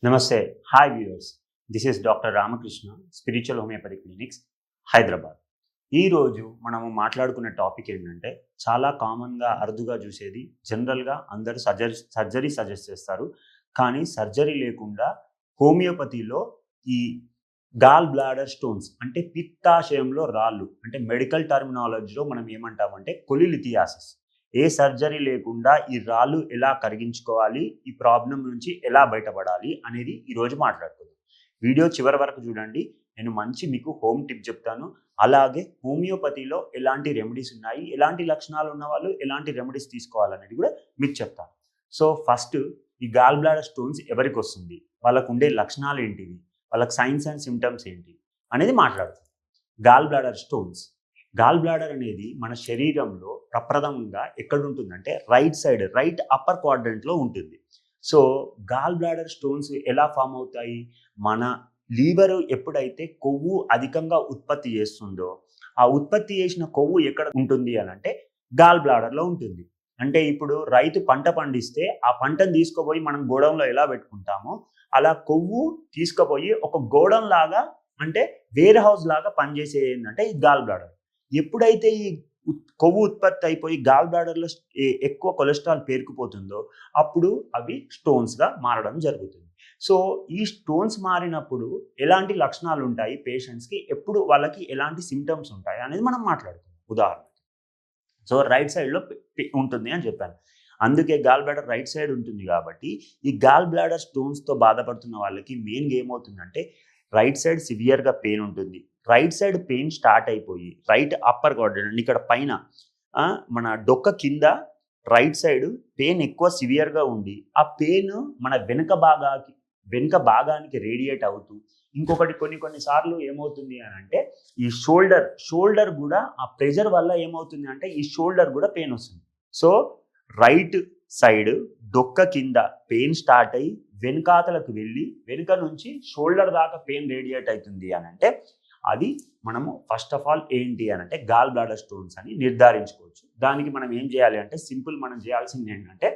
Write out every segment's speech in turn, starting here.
నమస్తే. Hi viewers. This is doctor Ramakrishna, spiritual homeopathy clinics, Hyderabad. ఈరోజు మనము మాట్లాడుకునే టాపిక్ ఏంటంటే, చాలా కామన్‌గా అరుదుగా చూసేది జనరల్‌గా అందరూ సర్జరీ సజెస్ట్ చేస్తారు. కానీ సర్జరీ లేకుండా హోమియోపతిలో ఈ గాల్ బ్లాడర్ స్టోన్స్ అంటే పిత్తాశయంలో రాళ్ళు అంటే మెడికల్ టర్మినాలజీలో మనం ఏమంటామంటే కొలిలిథియాసిస్. ఏ సర్జరీ లేకుండా ఈ రాళ్ళు ఎలా కరిగించుకోవాలి, ఈ ప్రాబ్లమ్ నుంచి ఎలా బయటపడాలి అనేది ఈరోజు మాట్లాడుకుందాం. వీడియో చివరి వరకు చూడండి. నేను మంచి మీకు హోమ్ టిప్ చెప్తాను. అలాగే హోమియోపతిలో ఎలాంటి రెమెడీస్ ఉన్నాయి, ఎలాంటి లక్షణాలు ఉన్నవాళ్ళు ఎలాంటి రెమెడీస్ తీసుకోవాలనేది కూడా మీకు చెప్తాను. సో ఫస్ట్ ఈ గాల్ బ్లాడర్ స్టోన్స్ ఎవరికి వస్తుంది, వాళ్ళకు ఉండే లక్షణాలు ఏంటివి, వాళ్ళకి సైన్స్ అండ్ సిమ్టమ్స్ ఏంటి అనేది మాట్లాడుతాం. Gall bladder stones. Gall bladder అనేది మన శరీరంలో ప్రప్రథమంగా ఎక్కడుంటుందంటే రైట్ అప్పర్ క్వాడ్రంట్లో ఉంటుంది. సో గాల్ బ్లాడర్ స్టోన్స్ ఎలా ఫామ్ అవుతాయి? మన లీవర్ ఎప్పుడైతే కొవ్వు అధికంగా ఉత్పత్తి చేస్తుందో, ఆ ఉత్పత్తి చేసిన కొవ్వు ఎక్కడ ఉంటుంది అని అంటే గాల్ బ్లాడర్లో ఉంటుంది. అంటే ఇప్పుడు రైతు పంట పండిస్తే ఆ పంటను తీసుకుపోయి మనం గోడౌన్లో ఎలా పెట్టుకుంటామో అలా కొవ్వు తీసుకుపోయి ఒక గోడౌన్ లాగా అంటే వేర్ హౌస్ లాగా పనిచేసే ఏంటంటే ఈ గాల్ బ్లాడర్. ఎప్పుడైతే ఈ కొవ్వు ఉత్పత్తి అయిపోయి గాల్ బ్లాడర్లో ఎక్కువ కొలెస్ట్రాల్ పేరుకుపోతుందో అప్పుడు అవి స్టోన్స్గా మారడం జరుగుతుంది. సో ఈ స్టోన్స్ మారినప్పుడు ఎలాంటి లక్షణాలు ఉంటాయి పేషెంట్స్కి, ఎప్పుడు వాళ్ళకి ఎలాంటి సిమ్టమ్స్ ఉంటాయి అనేది మనం మాట్లాడుకుందాం. ఉదాహరణకి సో రైట్ సైడ్లో ఉంటుంది అని చెప్పాను. అందుకే గాల్ బ్లాడర్ రైట్ సైడ్ ఉంటుంది కాబట్టి ఈ గాల్ బ్లాడర్ స్టోన్స్తో బాధపడుతున్న వాళ్ళకి మెయిన్గా ఏమవుతుందంటే రైట్ సైడ్ సివియర్గా పెయిన్ ఉంటుంది. రైట్ సైడ్ పెయిన్ స్టార్ట్ అయిపోయి రైట్ అప్పర్ క్వాడ్రంట్ ఇక్కడ పైన మన డొక్క కింద రైట్ సైడ్ పెయిన్ ఎక్కువ సివియర్గా ఉండి ఆ పెయిన్ మన వెనుక భాగానికి రేడియేట్ అవుతూ ఇంకొకటి కొన్ని సార్లు ఏమవుతుంది అని అంటే ఈ షోల్డర్ కూడా ఆ ప్రెషర్ వల్ల ఏమవుతుంది అంటే ఈ షోల్డర్ కూడా పెయిన్ వస్తుంది. సో రైట్ సైడ్ డొక్క కింద పెయిన్ స్టార్ట్ అయ్యి వెనుకాతలకు వెళ్ళి వెనుక నుంచి షోల్డర్ దాకా పెయిన్ రేడియేట్ అవుతుంది అని అంటే అది మనము ఫస్ట్ ఆఫ్ ఆల్ ఏంటి అని అంటే గాల్ బ్లాడర్ స్టోన్స్ అని నిర్ధారించుకోవచ్చు. దానికి మనం ఏం చేయాలి అంటే సింపుల్, మనం చేయాల్సింది ఏంటంటే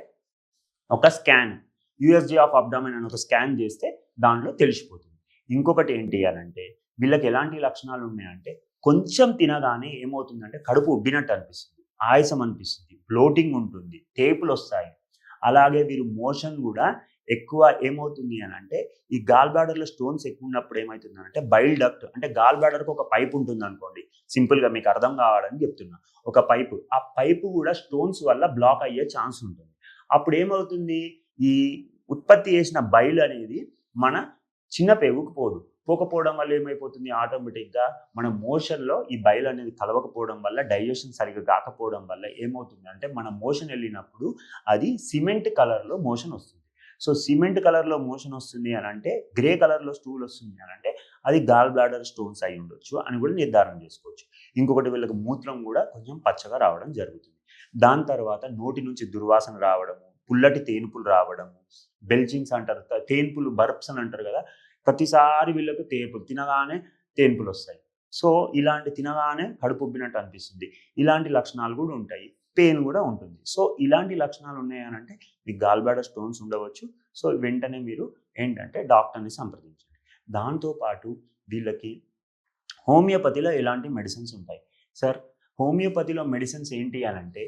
ఒక స్కాన్, యూఎస్జీ ఆఫ్ అబ్డామిన్ అని ఒక స్కాన్ చేస్తే దాంట్లో తెలిసిపోతుంది. ఇంకొకటి ఏంటి అని అంటే వీళ్ళకి ఎలాంటి లక్షణాలు ఉన్నాయంటే కొంచెం తినగానే ఏమవుతుందంటే కడుపు ఉబ్బినట్టు అనిపిస్తుంది, ఆయాసం అనిపిస్తుంది, బ్లోటింగ్ ఉంటుంది, తేపులు వస్తాయి. అలాగే వీరు మోషన్ కూడా ఎక్కువ ఏమవుతుంది అని అంటే ఈ గాల్ బ్లాడర్లో స్టోన్స్ ఎక్కువ ఉన్నప్పుడు ఏమవుతుంది అంటే బైల్ డక్ట్ అంటే గాల్ బ్లాడర్కి ఒక పైప్ ఉంటుంది అనుకోండి, సింపుల్గా మీకు అర్థం కావాలని చెప్తున్నా. ఒక పైపు, ఆ పైపు కూడా స్టోన్స్ వల్ల బ్లాక్ అయ్యే ఛాన్స్ ఉంటుంది. అప్పుడు ఏమవుతుంది, ఈ ఉత్పత్తి చేసిన బైల్ అనేది మన చిన్న పెరుగుకు పోకపోవడం వల్ల ఏమైపోతుంది, ఆటోమేటిక్గా మన మోషన్లో ఈ బైల్ అనేది కలవకపోవడం వల్ల డైజెషన్ సరిగ్గా కాకపోవడం వల్ల ఏమవుతుంది అంటే మన మోషన్ వెళ్ళినప్పుడు అది సిమెంట్ కలర్లో మోషన్ వస్తుంది. సో సిమెంట్ కలర్లో మోషన్ వస్తుంది అని అంటే గ్రే కలర్లో స్టూల్ వస్తుంది అని అంటే అది గాల్ బ్లాడర్ స్టోన్స్ అయి ఉండొచ్చు అని కూడా నిర్ధారణ చేసుకోవచ్చు. ఇంకొకటి వీళ్ళకి మూత్రం కూడా కొంచెం పచ్చగా రావడం జరుగుతుంది. దాని తర్వాత నోటి నుంచి దుర్వాసన రావడము, పుల్లటి తేనుపులు రావడము, బెల్జింగ్స్ అంటారు, తేన్పులు బర్ప్స్ అని అంటారు కదా, ప్రతిసారి వీళ్ళకు తేన్పులు తినగానే తేన్పులు వస్తాయి. సో ఇలాంటి తినగానే కడుపు ఉబ్బినట్టు అనిపిస్తుంది. ఇలాంటి లక్షణాలు కూడా ఉంటాయి, పెయిన్ కూడా ఉంటుంది. సో ఇలాంటి లక్షణాలు ఉన్నాయనంటే మీకు గాల్ బ్లాడర్ స్టోన్స్ ఉండవచ్చు. సో వెంటనే మీరు ఏంటంటే డాక్టర్ని సంప్రదించండి. దాంతోపాటు వీళ్ళకి హోమియోపతిలో ఎలాంటి మెడిసిన్స్ ఉంటాయి సార్? హోమియోపతిలో మెడిసిన్స్ ఏంటి అనంటే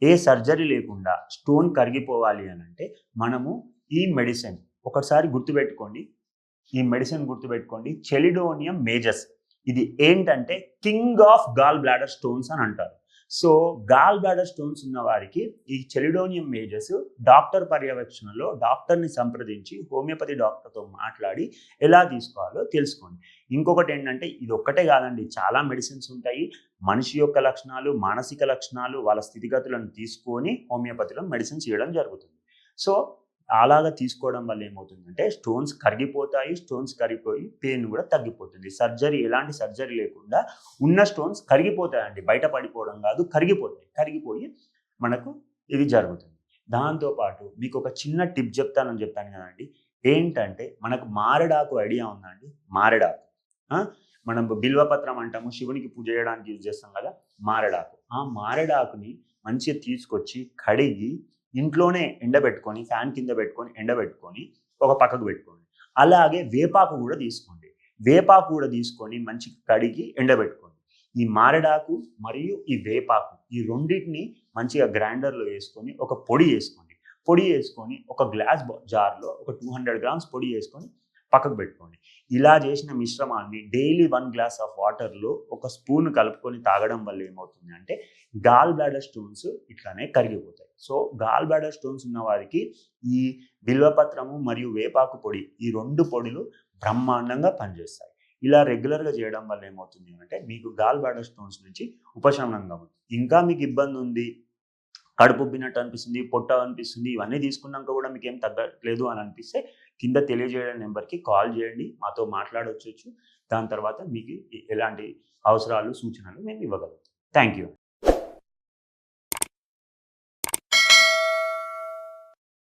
ఏ సర్జరీ లేకుండా స్టోన్ కరిగిపోవాలి అనంటే మనము ఈ మెడిసిన్ ఒకసారి గుర్తుపెట్టుకోండి, ఈ మెడిసిన్ గుర్తుపెట్టుకోండి, చెలిడోనియం మేజస్. ఇది ఏంటంటే king of gall bladder stones అని అంటారు. సో గాల్ బ్లాడర్ స్టోన్స్ ఉన్న వారికి ఈ చెలిడోనియం మేజస్ డాక్టర్ పర్యవేక్షణలో డాక్టర్ని సంప్రదించి హోమియోపతి డాక్టర్తో మాట్లాడి ఎలా తీసుకోవాలో తెలుసుకోండి. ఇంకొకటి ఏంటంటే ఇది ఒక్కటే కాదండి, చాలా మెడిసిన్స్ ఉంటాయి. మనిషి యొక్క లక్షణాలు, మానసిక లక్షణాలు, వాళ్ళ స్థితిగతులను తీసుకొని హోమియోపతిలో మెడిసిన్స్ ఇవ్వడం జరుగుతుంది. సో అలాగా తీసుకోవడం వల్ల ఏమవుతుందంటే స్టోన్స్ కరిగిపోతాయి, స్టోన్స్ కరిగిపోయి పెయిన్ కూడా తగ్గిపోతుంది. ఎలాంటి సర్జరీ లేకుండా ఉన్న స్టోన్స్ కరిగిపోతాయండి, బయట పడిపోవడం కాదు, కరిగిపోయి మనకు ఇది జరుగుతుంది. దాంతోపాటు మీకు ఒక చిన్న టిప్ చెప్తానని చెప్పాను కదండి, ఏంటంటే మనకు మారేడాకు ఐడియా ఉందండి? మారేడాకు మనం బిల్వపత్రం అంటాము, శివునికి పూజ చేయడానికి యూజ్ చేస్తాం కదా, మారేడాకు. ఆ మారేడాకుని మంచిగా తీసుకొచ్చి కడిగి ఇంట్లోనే ఎండబెట్టుకొని ఫ్యాన్ కింద పెట్టుకొని ఎండబెట్టుకొని ఒక పక్కకు పెట్టుకోండి. అలాగే వేపాకు కూడా తీసుకోండి. వేపాకు కూడా తీసుకొని మంచి కడిగి ఎండబెట్టుకోండి. ఈ మారేడాకు మరియు ఈ వేపాకు ఈ రెండింటిని మంచిగా గ్రైండర్లో వేసుకొని ఒక పొడి వేసుకోండి. పొడి వేసుకొని ఒక గ్లాస్ జార్లో ఒక 200 గ్రామ్స్ పొడి వేసుకొని పక్కకు పెట్టుకోండి. ఇలా చేసిన మిశ్రమాన్ని డైలీ 1 గ్లాస్ ఆఫ్ వాటర్లో ఒక స్పూన్ కలుపుకొని తాగడం వల్ల ఏమవుతుంది అంటే గాల్ బ్లాడర్ స్టోన్స్ ఇట్లానే కరిగిపోతాయి. సో గాల్ బ్లాడర్ స్టోన్స్ ఉన్న వారికి ఈ బిల్వపత్రము మరియు వేపాకు పొడి ఈ 2 పొడులు బ్రహ్మాండంగా పనిచేస్తాయి. ఇలా రెగ్యులర్గా చేయడం వల్ల ఏమవుతుంది అంటే మీకు గాల్ బ్లాడర్ స్టోన్స్ నుంచి ఉపశమనంగా ఉంటుంది. ఇంకా మీకు ఇబ్బంది ఉంది, కడుపు ఉబ్బినట్టు అనిపిస్తుంది, పొట్ట అనిపిస్తుంది, ఇవన్నీ తీసుకున్నాక కూడా మీకు ఏం తగ్గట్లేదు అని అనిపిస్తే కింద తెలియజేయడం నెంబర్కి కాల్ చేయండి, మాతో మాట్లాడవచ్చు. దాని తర్వాత మీకు ఎలాంటి అవసరాలు సూచనలు మేము ఇవ్వగలుగుతాం. Thank you.